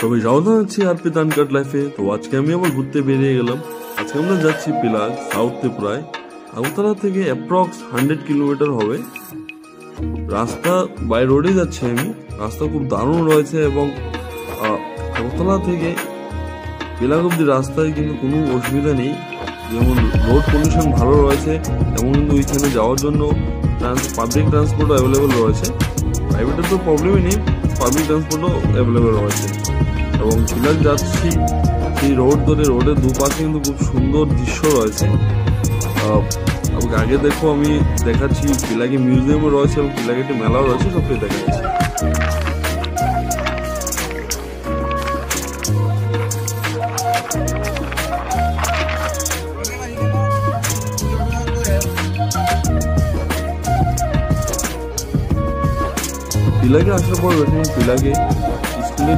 সবাই স্বাগত জানাচ্ছি আরপি আনকাট লাইফে। তো আজকে আমি আবার ঘুরতে বেরিয়ে গেলাম। আজকে আমরা যাচ্ছি পিলাগ সাউথে, প্রায় আগরতলা থেকে অ্যাপ্রক্স 100 কিলোমিটার হবে। রাস্তা বাই রোডে যাচ্ছি আমি। রাস্তা খুব দারুণ রয়েছে এবং আগরতলা থেকে পিলাগ অব্দি রাস্তায় কিন্তু কোনো অসুবিধা নেই। যেমন রোড কন্ডিশন ভালো রয়েছে, তেমন কিন্তু ওইখানে যাওয়ার জন্য পাবলিক ট্রান্সপোর্টও অ্যাভেলেবেল রয়েছে। প্রাইভেটের তো প্রবলেমই নেই, পাবলিক ট্রান্সপোর্টও অ্যাভেলেবেল রয়েছে। এবং পিলাগ যাচ্ছি সেই রোড ধরে, রোডের দুপাশে কিন্তু খুব সুন্দর দৃশ্য রয়েছে। আগে দেখো আমি দেখাচ্ছি, পিলাগে মিউজিয়ামও রয়েছে এবং পিলাগে একটি মেলাও রয়েছে, সবটাই দেখাচ্ছি। পিলাগে আসার পর দেখুন পিলাগে